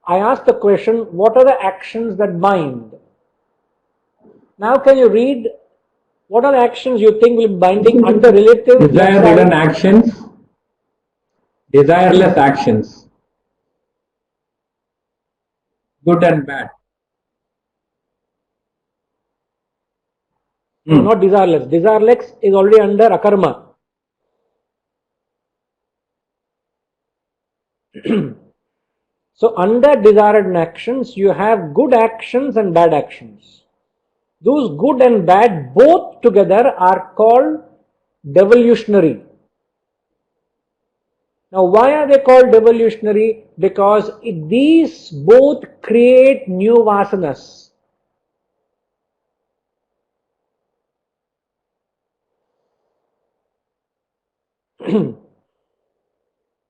I asked the question, what are the actions that bind? Now can you read what are the actions you think will be binding under relative? Desire-driven actions, desireless actions, good and bad. No, not desireless. Desireless is already under akarma. So under desired actions, you have good actions and bad actions. Those good and bad both together are called devolutionary. Now why are they called devolutionary? Because these both create new vasanas.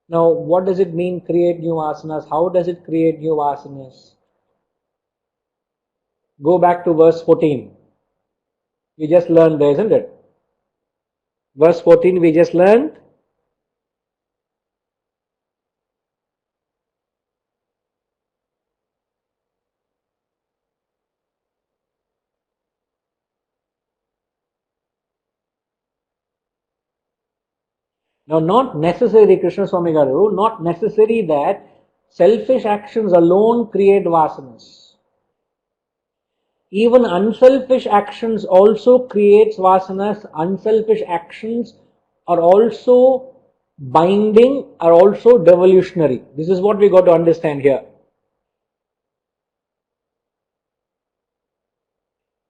Now what does it mean create new vasanas? How does it create new vasanas? Go back to verse 14. We just learned there, isn't it? Verse 14 we just learned. Now not necessary, Krishna Swami Garu, not necessary that selfish actions alone create vasanas. Even unselfish actions also creates vasanas. Unselfish actions are also binding, are also devolutionary. This is what we got to understand here.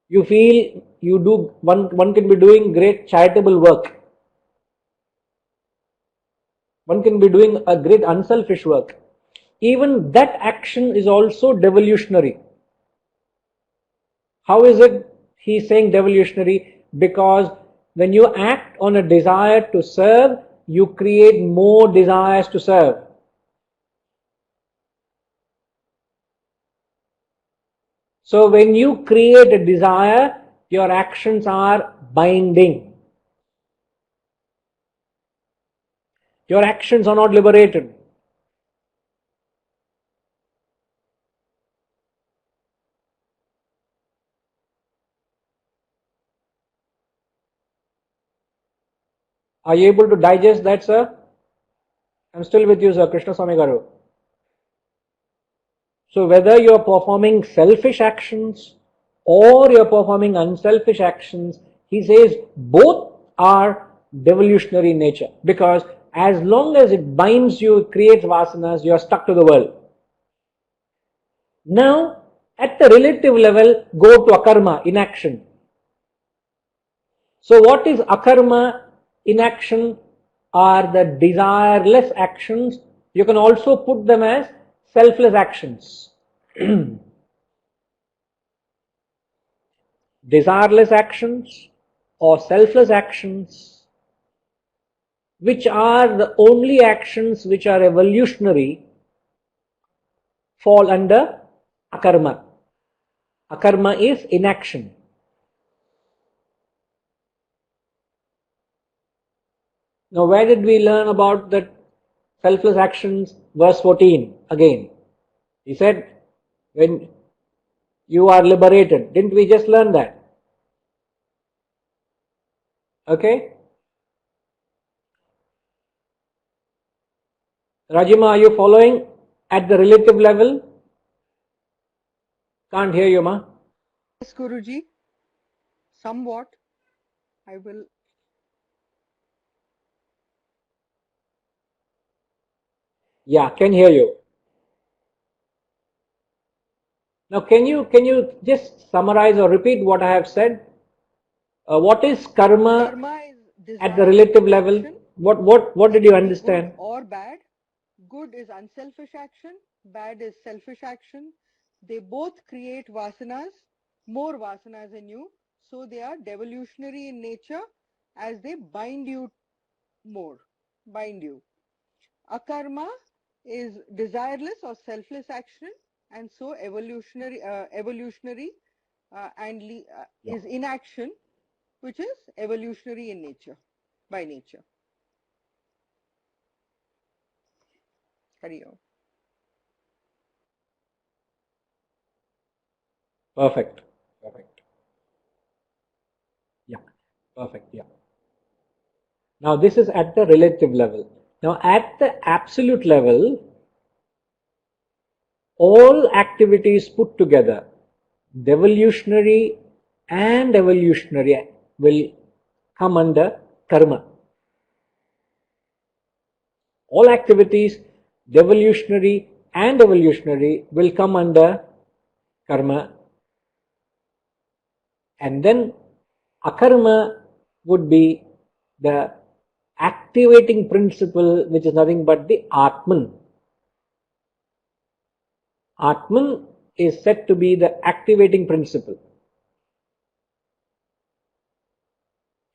You feel you do, one can be doing great charitable work. One can be doing a great unselfish work. Even that action is also devolutionary. How is it he's saying devolutionary? Because when you act on a desire to serve, you create more desires to serve. So when you create a desire, your actions are binding. Your actions are not liberated. Are you able to digest that, sir? I'm still with you, sir, Krishna Swami Garu. So whether you're performing selfish actions or you're performing unselfish actions, he says both are devolutionary in nature. Because as long as it binds you, it creates vasanas, you're stuck to the world. Now, at the relative level, go to akarma, inaction. So what is akarma, inaction? Are the desireless actions. You can also put them as selfless actions. Desireless actions or selfless actions, which are the only actions which are evolutionary, fall under akarma. Akarma is inaction. Now where did we learn about that selfless actions? Verse 14 again. He said, when you are liberated. Didn't we just learn that? Okay? Rajima, are you following at the relative level? Can't hear you, ma. Yes, Guruji. Somewhat. I will. Yeah, can hear you. Now can you just summarize or repeat what I have said? What is karma Karma is at the relative level? action. What did It you can be understand? good or bad. Good is unselfish action. Bad is selfish action. They both create vasanas, more vasanas in you. So they are devolutionary in nature. as they bind you more, bind you. Akarma is desireless or selfless action, and so evolutionary is inaction, which is evolutionary in nature, by nature. Hari Om. Perfect. Perfect. Yeah. Perfect. Yeah. Now this is at the relative level. Now at the absolute level, all activities put together, devolutionary and evolutionary, will come under karma. All activities, devolutionary and evolutionary, will come under karma. And then akarma would be the activating principle, which is nothing but the Atman. Atman is said to be the activating principle.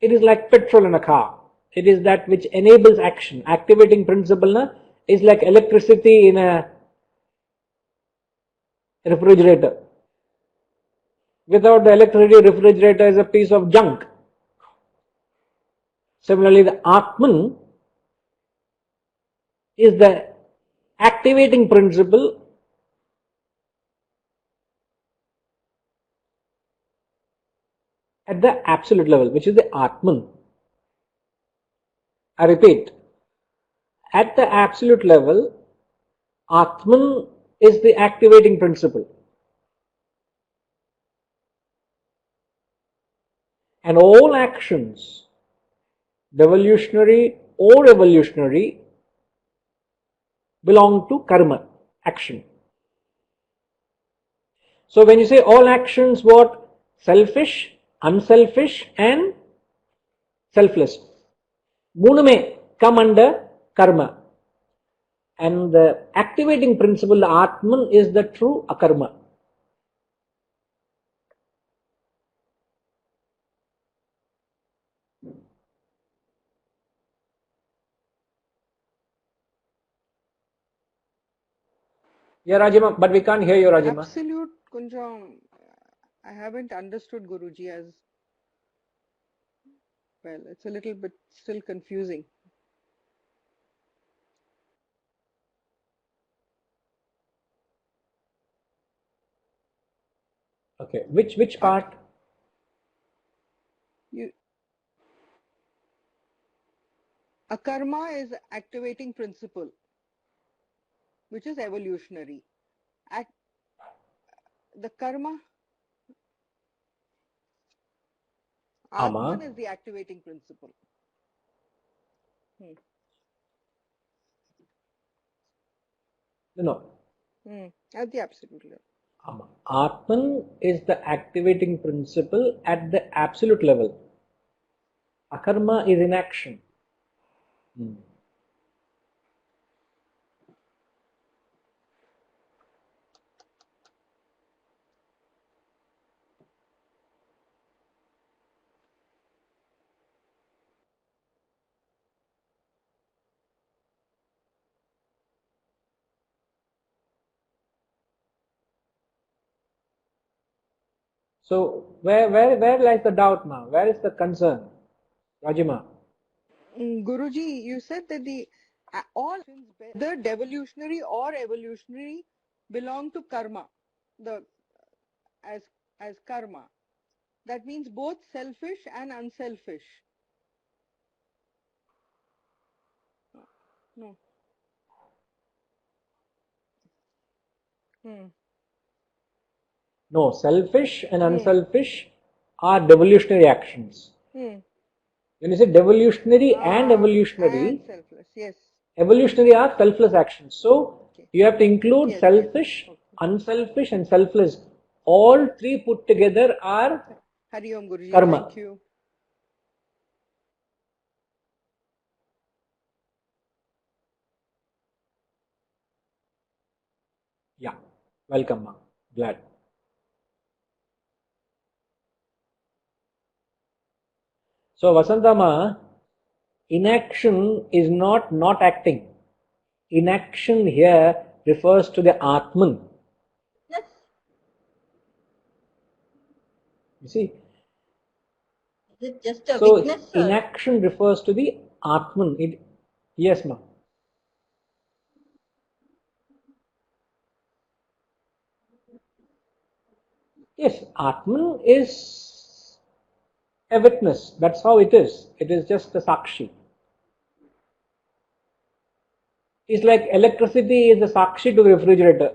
It is like petrol in a car. It is that which enables action. Activating principle is like electricity in a refrigerator. Without the electricity, refrigerator is a piece of junk. Similarly, the Atman is the activating principle at the absolute level, which is the Atman. I repeat, at the absolute level, Atman is the activating principle. And all actions, devolutionary or evolutionary, belong to karma, action. So when you say all actions, what? Selfish, unselfish and selfless. Moonume come under karma. And the activating principle, the Atman, is the true akarma. Yeah, Rajima, but we can't hear you, Rajima. Absolute, Kunjam, I haven't understood Guruji as well. It's a little bit still confusing. Okay, which part? Akarma is activating principle, which is evolutionary. The karma, Atman is the activating principle. No. At the absolute level. Atman is the activating principle at the absolute level. Akarma is in action. So where lies the doubt now? Where is the concern? Rajima. Guruji, you said that all actions, whether devolutionary or evolutionary, belong to karma, as karma. That means both selfish and unselfish. No. No, selfish and unselfish are devolutionary actions. When you say devolutionary and evolutionary, and selfless, yes. Evolutionary are selfless actions. So you have to include selfish, unselfish and selfless. All three put together are Hari Om Guruji, karma. thank you. Yeah, welcome, ma. Glad. So Vasantama, inaction is not acting. Inaction here refers to the Atman. Yes. You see? Is it just a So weakness, sir? inaction refers to the Atman. Yes, ma'am. Yes, Atman is a witness. That's how it is. It is just a Sakshi. It's like electricity is the Sakshi to the refrigerator.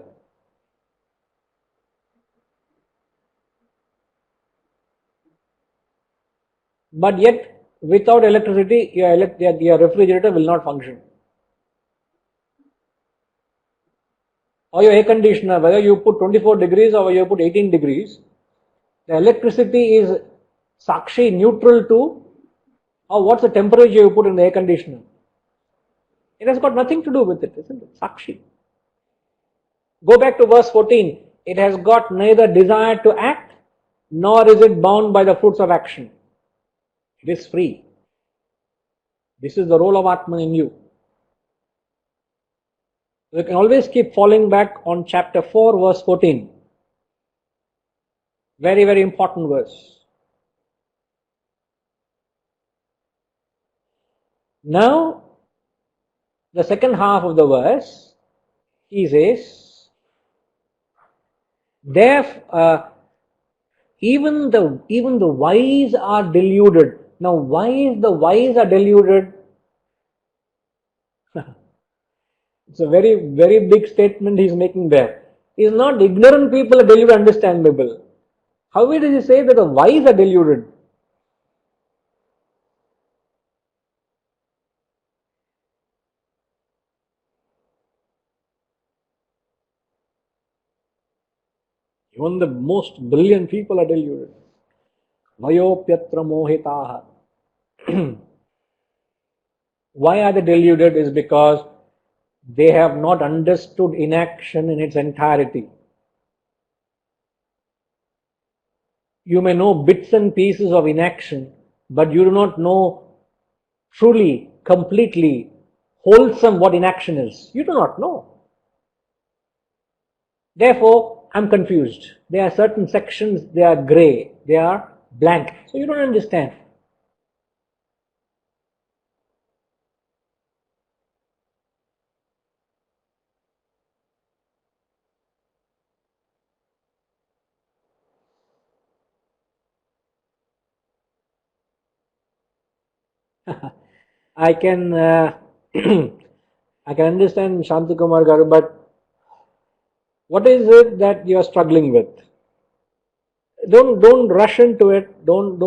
But yet, without electricity, your refrigerator will not function. Or your air conditioner, whether you put 24 degrees or you put 18 degrees, the electricity is Sakshi neutral to, or what's the temperature you put in the air conditioner. It has got nothing to do with it, isn't it? Sakshi. Go back to verse 14. It has got neither desire to act, nor is it bound by the fruits of action. It is free. This is the role of Atman in you. You can always keep falling back on chapter 4, verse 14. Very, very important verse. Now, the second half of the verse, he says, even the wise are deluded. Now, why the wise are deluded? It's a very, very big statement he's making there. It's not ignorant people are deluded, understandable. How does he say that the wise are deluded? Even the most brilliant people are deluded. Vayopyatra mohitaha. Why are they deluded? Is because they have not understood inaction in its entirety. You may know bits and pieces of inaction, but you do not know truly, completely, wholesome what inaction is. You do not know. Therefore, I'm confused. There are certain sections, they are grey, they are blank. So you don't understand. I can I can understand Shanti Kumar Garu, but what is it that you are struggling with? Don't rush into it. Don't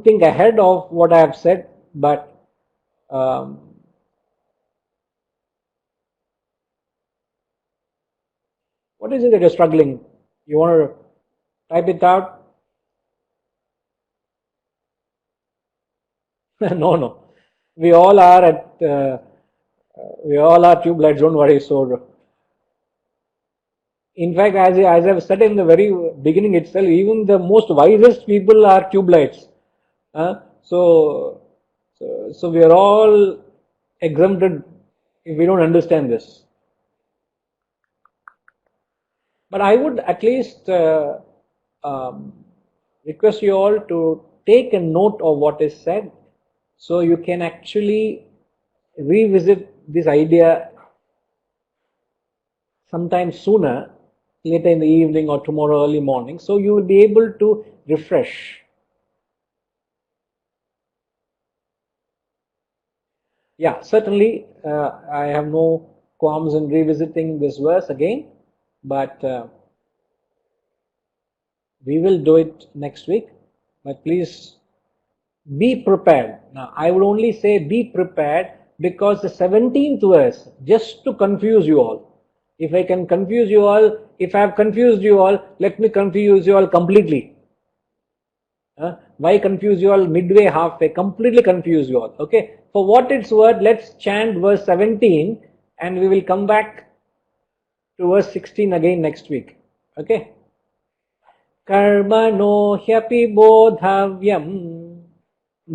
think ahead of what I have said. But what is it that you're struggling? You want to type it out? No. We all are tube lights. Don't worry. So, in fact, as I've said in the very beginning itself, even the most wisest people are tube lights. So we are all exempted if we don't understand this. But I would at least request you all to take a note of what is said, so you can actually revisit this idea sometime sooner, later in the evening or tomorrow early morning, so you will be able to refresh. Yeah, certainly I have no qualms in revisiting this verse again, but we will do it next week. But please be prepared. Now, I would only say be prepared because the 17th verse, just to confuse you all. If I can confuse you all, if I have confused you all, let me confuse you all completely. Why confuse you all midway, halfway? Completely confuse you all. Okay. For what it's worth, let's chant verse 17 and we will come back to verse 16 again next week. Okay. कर्मणो ह्यपि बोधव्यम्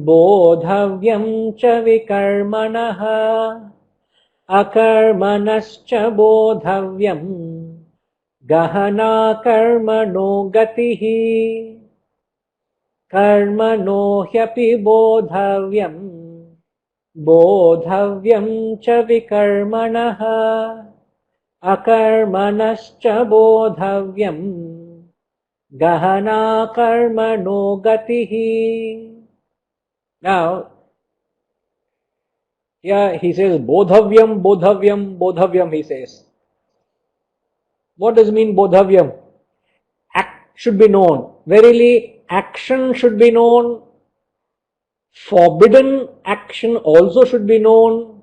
बोधव्यं च विकर्मणः अकर्मणश्च बोधव्यम् गहना कर्मणो गतिः कर्मणो ह्यपि बोधव्यम् बोधव्यं च विकर्मणः अकर्मणश्च बोधव्यम् गहना कर्मणो गतिः. Now, here he says bodhavyam, bodhavyam, bodhavyam, he says. What does it mean bodhavyam? Act should be known. Verily, action should be known. Forbidden action also should be known.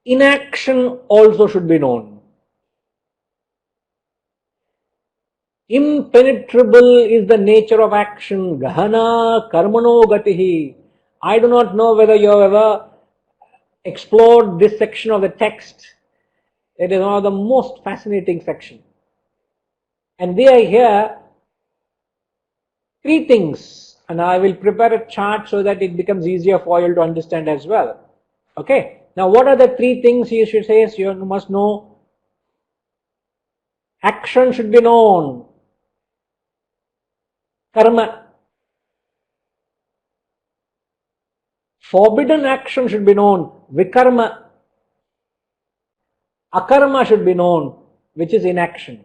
Inaction also should be known. Impenetrable is the nature of action. Gahana karmano gatihi. I do not know whether you have ever explored this section of the text. It is one of the most fascinating sections. And we are here three things, and I will prepare a chart so that it becomes easier for you to understand as well. Okay. Now, what are the three things he should say? You must know. Action should be known. Karma. Forbidden action should be known. Vikarma. Akarma should be known, which is inaction.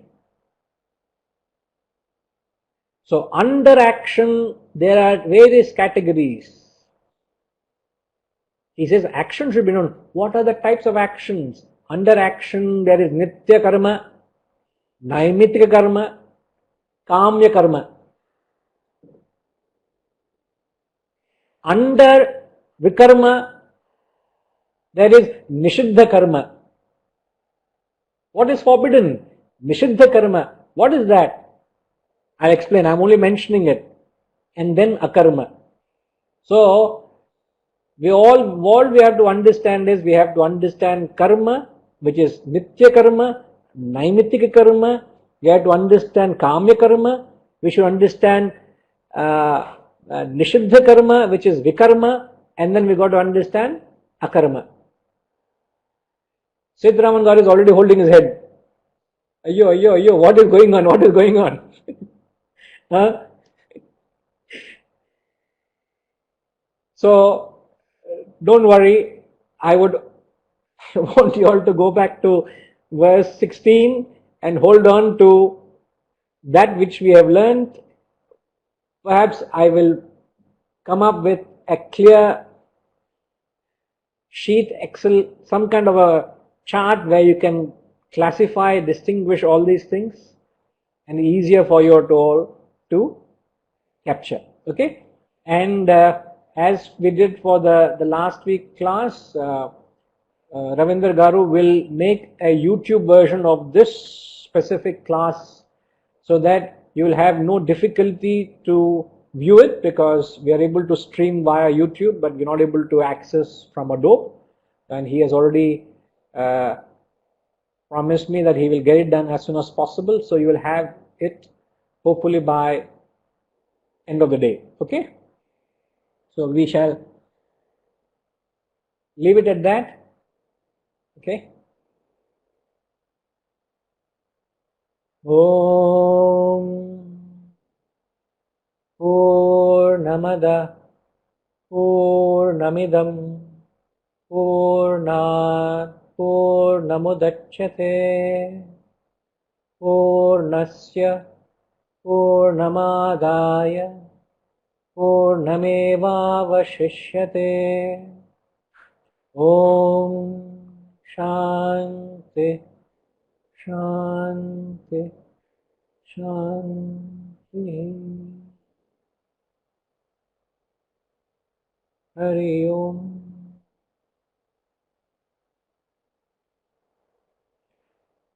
So, under action, there are various categories. He says action should be known. What are the types of actions? Under action, there is nitya karma, naimitika karma, kamya karma. Under vikarma, there is nishiddha karma. What is forbidden? Nishiddha karma. What is that? I'll explain. I'm only mentioning it. And then akarma. So, what we have to understand is we have to understand karma, which is nitya karma, naimitika karma. We have to understand kamya karma. We should understand nishiddha karma, which is vikarma, and then we got to understand akarma. Siddharaman Garu is already holding his head. Ayyo, what is going on? What is going on? Huh? So, don't worry. I would want you all to go back to verse 16 and hold on to that which we have learned. Perhaps I will come up with a clear sheet, Excel, some kind of a chart where you can classify, distinguish all these things, and easier for you all to capture. Okay? And as we did for the last week class, Ravindra Garu will make a YouTube version of this specific class so that you will have no difficulty to view it, because we are able to stream via YouTube, but we're not able to access from Adobe. And he has already promised me that he will get it done as soon as possible. So you will have it hopefully by end of the day. Okay? So we shall leave it at that. Okay? Om Purnamada Purnamidam Purnat Purnamudachyate Purnasya Purnamadaya Purnamevavashishyate. Om Shanti Shanti Shanti. Hari Om.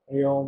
Hari Om.